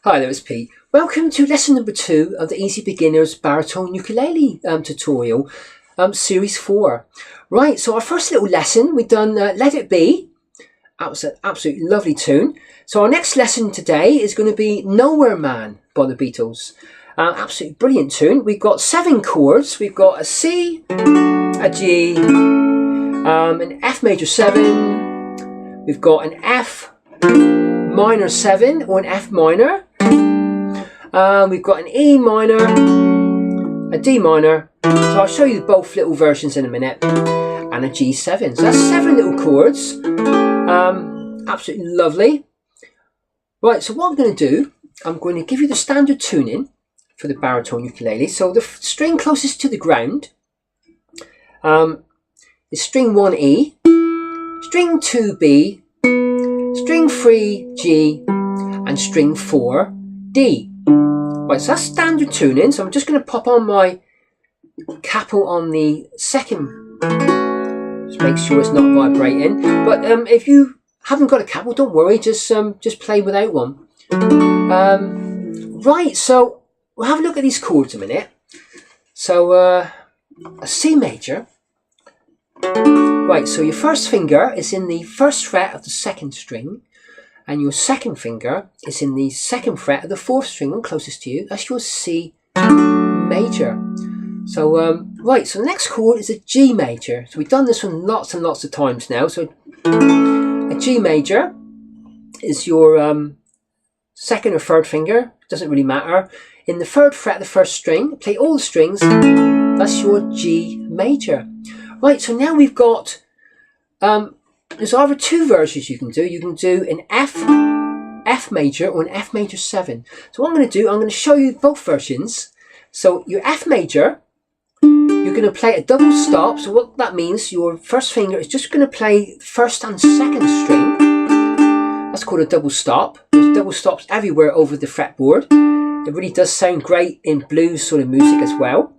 Hi there, it's Pete. Welcome to lesson number 2 of the Easy Beginners Baritone Ukulele tutorial, series 4. Right, so our first little lesson, we've done Let It Be. That was an absolutely lovely tune. So our next lesson today is going to be Nowhere Man by the Beatles. Absolutely brilliant tune. We've got 7 chords. We've got a C, a G, an F major 7. We've got an F minor 7 or an F minor. We've got an E minor, a D minor, so I'll show you both little versions in a minute, and a G7. So that's 7 little chords, absolutely lovely. Right, so what I'm going to do, I'm going to give you the standard tuning for the baritone ukulele. So the string closest to the ground is string 1E, string 2B, string 3G, and string 4D. Right, so that's standard tuning, so I'm just going to pop on my capo on the second, just make sure it's not vibrating, but if you haven't got a capo, don't worry, just play without one. Right, so we'll have a look at these chords a minute. So a C major, right, so your first finger is in the first fret of the second string, and your second finger is in the second fret of the fourth string closest to you. That's your C major. So, right, so the next chord is a G major. So we've done this one lots and lots of times now. So a G major is your second or third finger, doesn't really matter. In the third fret of the first string, play all the strings, that's your G major. Right, so now we've got there's either 2 versions you can do. You can do an F major or an F major 7. So what I'm going to do, I'm going to show you both versions. So your F major, you're going to play a double stop. So what that means, your first finger is just going to play the first and second string. That's called a double stop. There's double stops everywhere over the fretboard. It really does sound great in blues sort of music as well.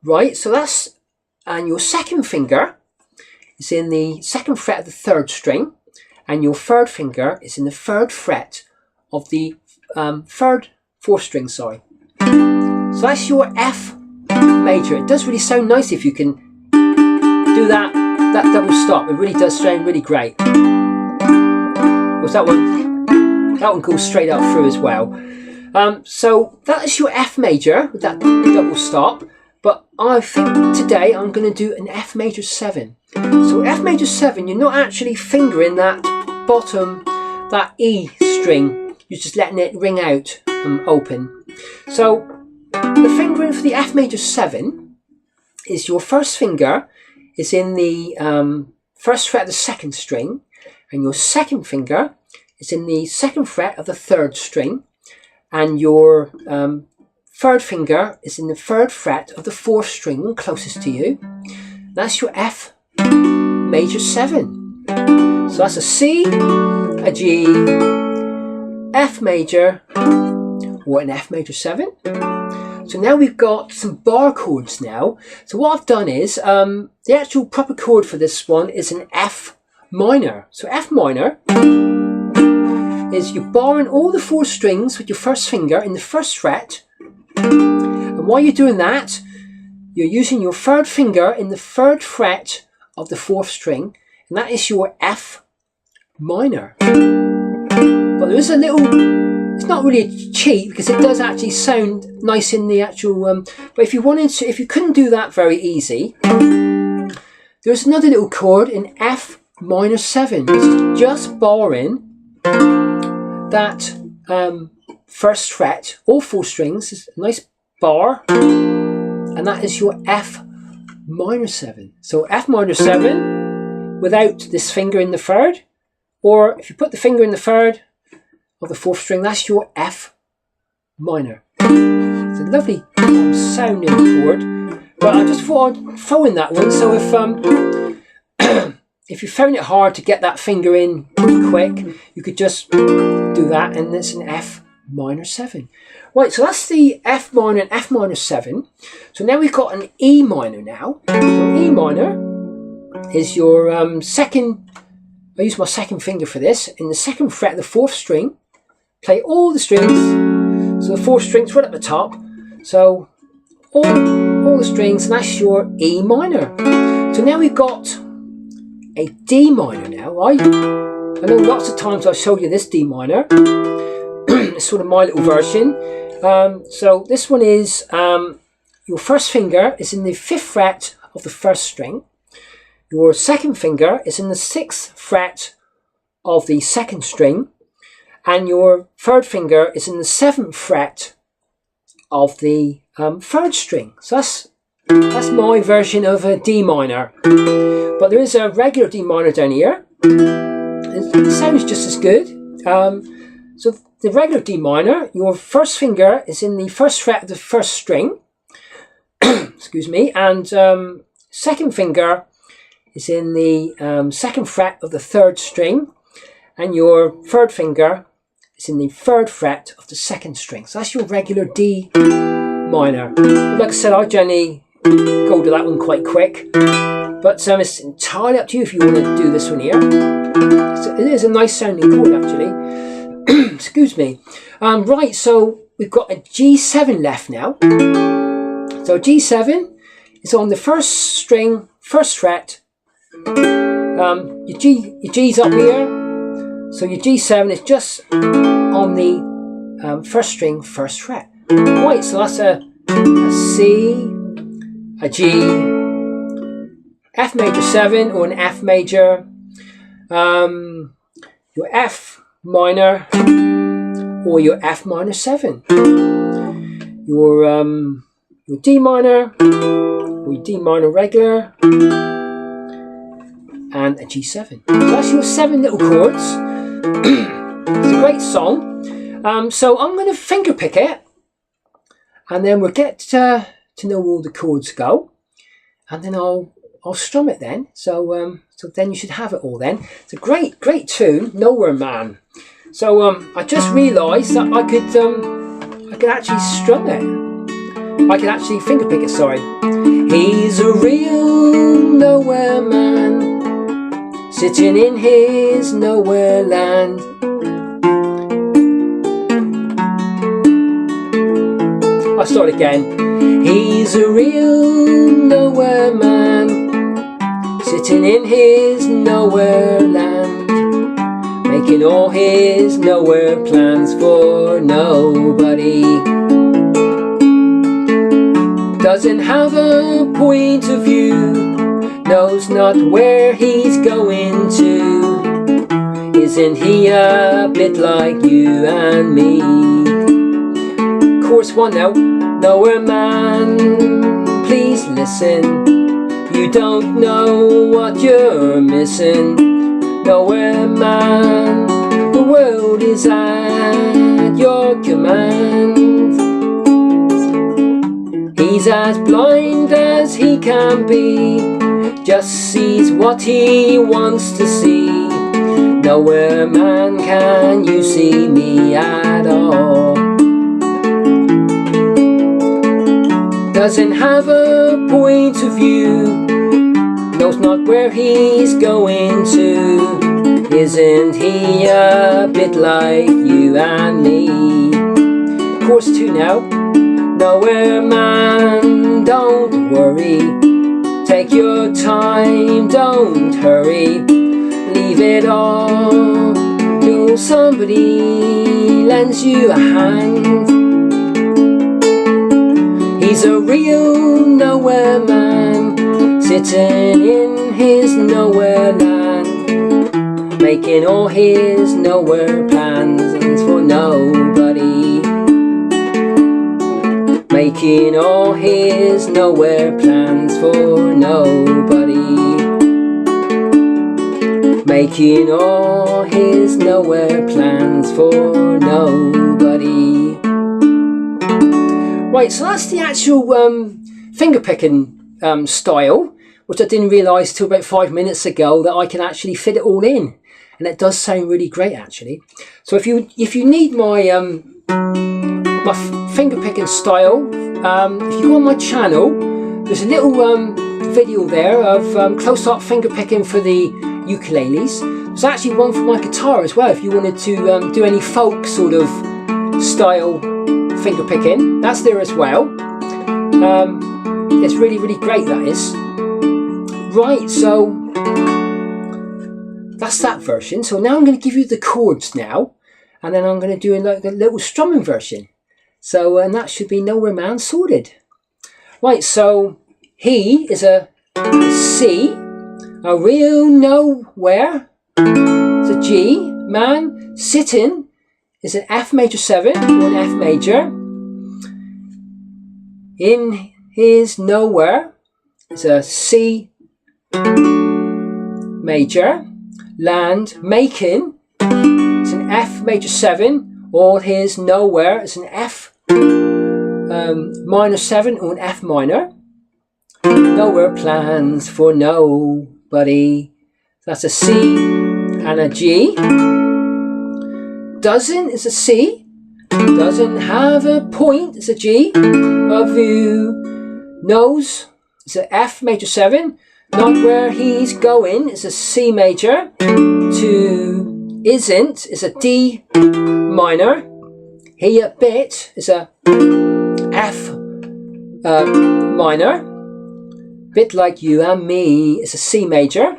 Right, so that's, and your second finger is in the second fret of the third string, and your third finger is in the third fret of the fourth string, sorry. So that's your F major. It does really sound nice if you can do that double stop. It really does sound really great. What's that one? That one goes straight up through as well. So that is your F major with that double stop. But I think today I'm going to do an F major 7. So F major 7, you're not actually fingering that bottom, that E string. You're just letting it ring out and open. So the fingering for the F major 7 is your first finger is in the first fret of the second string, and your second finger is in the second fret of the third string, and your third finger is in the third fret of the fourth string closest to you. That's your F major 7. So that's a C, a G, F major, or an F major 7. So now we've got some bar chords now. So what I've done is, the actual proper chord for this one is an F minor. So F minor is you're barring all the 4 strings with your first finger in the first fret. And while you're doing that, you're using your third finger in the third fret of the fourth string, and that is your F minor. But there is a little, it's not really a cheat because it does actually sound nice in the actual, but if you wanted to, if you couldn't do that very easy, there's another little chord in F minor 7, which is just barring that first fret, all 4 strings, is a nice bar, and that is your F minor 7. So F minor 7 without this finger in the third, or if you put the finger in the third of the fourth string, that's your F minor. It's a lovely sounding chord, but I just thought I'd throw in that one. So if you found it hard to get that finger in quick, you could just do that, and it's an F minor 7. Right, so that's the F minor and F minor 7. So now we've got an E minor now. So E minor is your second I use my second finger for this. In the second fret of the 4th string, play all the strings. So the 4th string's right at the top. So all the strings, and that's your E minor. So now we've got a D minor now, right? I know lots of times I've showed you this D minor. It's sort of my little version. So this one is, your first finger is in the 5th fret of the 1st string. Your second finger is in the 6th fret of the 2nd string. And your 3rd finger is in the 7th fret of the 3rd string. So that's my version of a D minor. But there is a regular D minor down here. It sounds just as good. So the regular D minor, your first finger is in the 1st fret of the 1st string. Excuse me. And second finger is in the 2nd fret of the 3rd string. And your 3rd finger is in the 3rd fret of the 2nd string. So that's your regular D minor. But like I said, I generally go to that one quite quick. But it's entirely up to you if you want to do this one here. So it is a nice sounding chord actually. Excuse me. Right, so we've got a G7 left now. So G7 is on the 1st string, 1st fret. Your G's up here. So your G7 is just on the 1st string, 1st fret. Right, so that's a C, a G, F major 7 or an F major, your F minor or your F minor 7, your D minor or your D minor regular, and a G7. So that's your 7 little chords. It's a great song. So I'm going to finger pick it, and then we'll get to know where all the chords go, and then I'll strum it then. So then you should have it all then. It's a great tune, Nowhere Man. So I just realised that I could actually strum it. I could actually finger pick it, sorry. He's a real nowhere man, sitting in his nowhere land. I'll start again. He's a real nowhere man, sitting in his nowhere land, making all his nowhere plans for nobody. Doesn't have a point of view, knows not where he's going to. Isn't he a bit like you and me? Chorus 1 now. Nowhere man, please listen. You don't know what you're missing. Nowhere man, the world is at your command. He's as blind as he can be, just sees what he wants to see. Nowhere man, can you see me at all? Doesn't have a point of view, knows not where he's going to. Isn't he a bit like you and me? Chorus 2 now. Nowhere man, don't worry, take your time, don't hurry, leave it all till somebody lends you a hand. He's a real nowhere man, sitting in his nowhere land, making all his nowhere plans for nobody. Making all his nowhere plans for nobody. Making all his nowhere plans for nobody. Right, so that's the actual finger picking style, which I didn't realise till about 5 minutes ago that I can actually fit it all in, and it does sound really great actually. So if you need my my finger picking style, if you go on my channel, there's a little video there of close-up finger picking for the ukuleles. There's actually one for my guitar as well, if you wanted to do any folk sort of style finger picking. That's there as well. It's really, really great, that is. Right, so that's that version. So now I'm going to give you the chords now, and then I'm going to do like a little strumming version. So, and that should be Nowhere Man sorted. Right, so he is a C, a real nowhere, it's a G, man, sitting is an F major 7 or an F major, in his nowhere is a C major, land, making is an F major 7, or his nowhere is an F minor 7 or an F minor. Nowhere plans for nobody. That's a C and a G. Doesn't is a C. Doesn't have a point is a G. Of you knows is an F major 7. Not where he's going is a C major. To isn't is a D minor. He a bit is a F minor. Bit like you and me is a C major.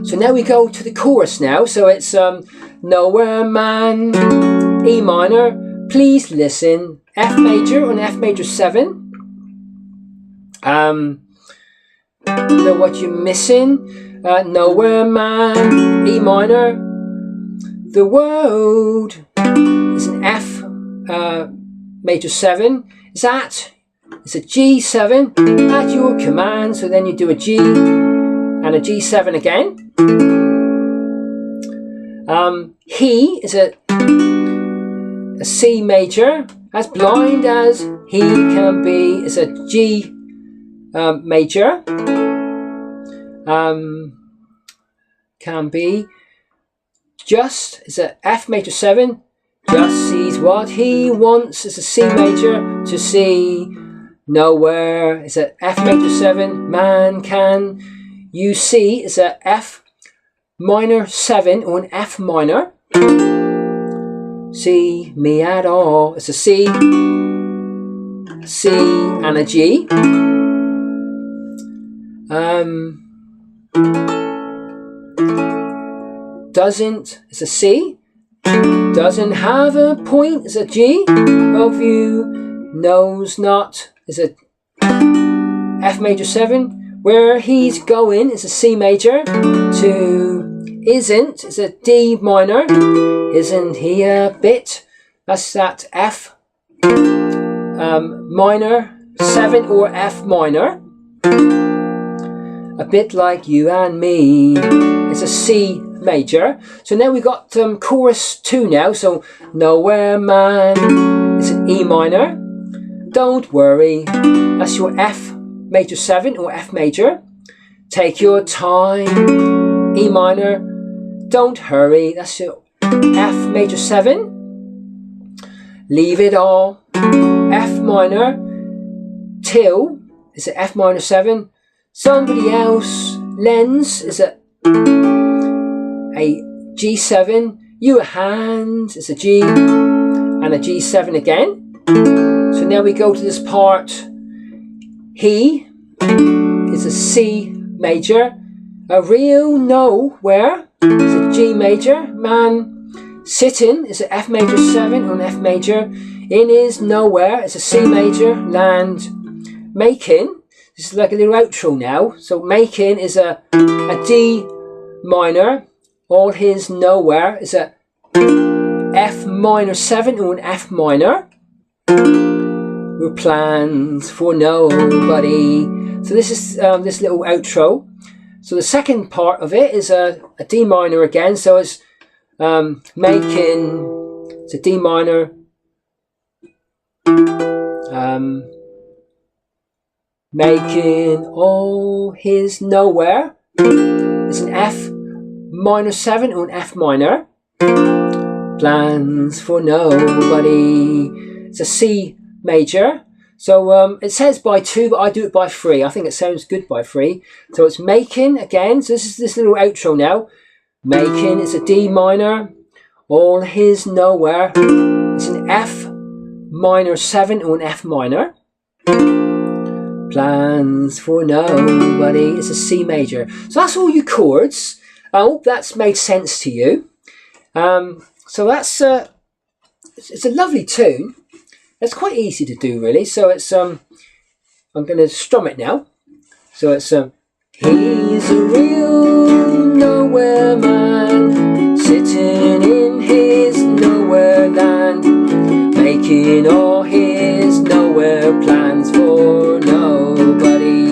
So now we go to the chorus now. So it's Nowhere Man, E minor, please listen, F major and F major 7. Know what you're missing, Nowhere Man, E minor. The world is an F major 7. Is that? It's a G7 at your command. So then you do a G and a G7 again. He is a C major, as blind as he can be, is a G major. Can be. Just is a F major 7. Just sees what he wants is a C major. To see nowhere is a F major 7. Man, can you see is a F minor 7 or an F minor. See me at all. It's a C, and a G. Doesn't is a C. Doesn't have a point is a G. Of you knows not is a F major 7. Where he's going is a C major. To isn't is a D minor. Isn't he a bit? That's that F minor 7 or F minor. A bit like you and me. It's a C major. So now we got chorus 2 now. So Nowhere Man is an E minor. Don't worry. That's your F major 7 or F major. Take your time. E minor. Don't hurry. That's your F major 7. Leave it all. F minor. Till is an F minor 7. Somebody else. Lens is a G7. You a hand is a G and a G7 again. So now we go to this part. He is a C major. A real nowhere is a G major. Man, sitting is an F major 7 or an F major. In is nowhere is a C major. Land, making. This is like a little outro now. So making is a D minor. All his nowhere is a F minor 7 or an F minor. With plans for nobody. So this is this little outro. So the second part of it is a D minor again. So it's making, it's a D minor. Making all his nowhere is an F minor 7 or an F minor. Plans for nobody. It's a C major. So it says by 2, but I do it by 3. I think it sounds good by 3. So it's making again. So this is this little outro now. Making is a D minor. All his nowhere is an F minor 7 or an F minor. Plans for nobody is a C major. So that's all your chords. I hope that's made sense to you. So that's it's a lovely tune. It's quite easy to do, really. So it's I'm going to strum it now. So it's he's a real nowhere man, sitting in his nowhere land, making all his nowhere plans for nobody.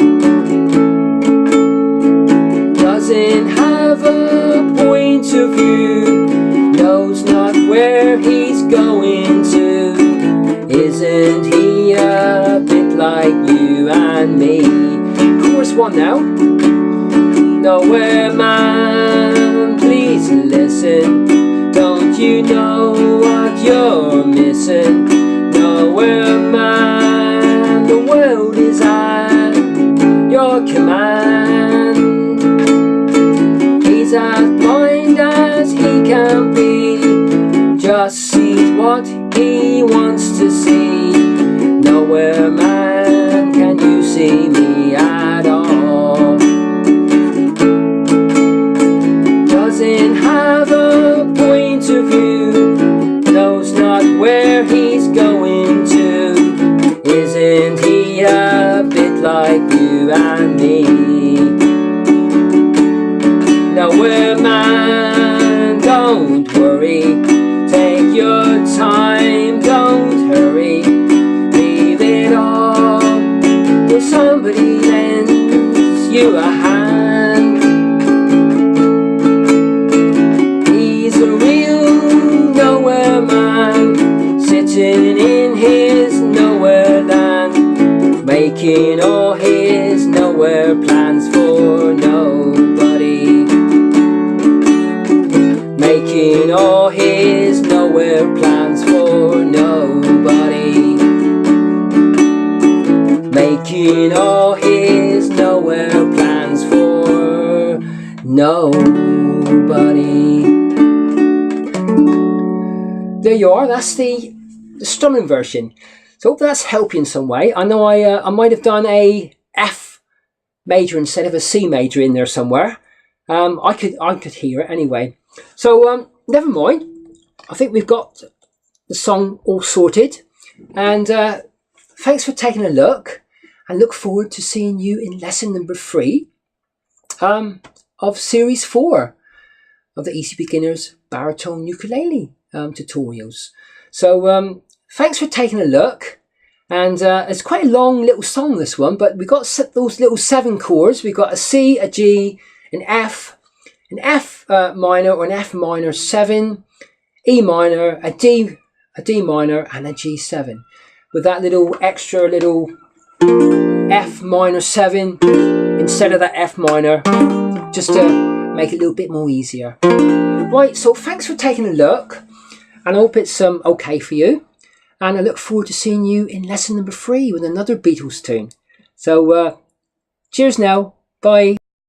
Doesn't have a point of view, knows not where he's going to. Isn't he a bit like you and me? Chorus 1 now. Nowhere man, please listen. Don't you know what you're missing? Nowhere man, the world is at your command. He's as blind as he can be, just sees what he wants to see. Nowhere man, can you see me at all? Doesn't have a point of view, knows not where he's going to. Isn't he a bit like you and me? Nowhere man, don't worry, take your time, don't hurry, leave it all if somebody lends you a hand. He's a real nowhere man, sitting in his nowhere land, making all his nowhere plans for nobody. Making all his nowhere plans for nobody. Making all his nowhere plans for nobody. There you are, that's the strumming version. So I hope that's helped you in some way. I know I might have done a F major instead of a C major in there somewhere. I could hear it anyway. So never mind. I think we've got the song all sorted. And thanks for taking a look. And look forward to seeing you in lesson number 3 of series 4 of the Easy Beginners Baritone Ukulele tutorials. So thanks for taking a look. And it's quite a long little song, this one, but we've got those little 7 chords. We've got a C, a G, an F minor or an F minor 7, E minor, a D minor, and a G7. With that little extra little F minor 7 instead of that F minor, just to make it a little bit more easier. Right, so thanks for taking a look, and I hope it's okay for you. And I look forward to seeing you in lesson number 3 with another Beatles tune. So cheers now, bye.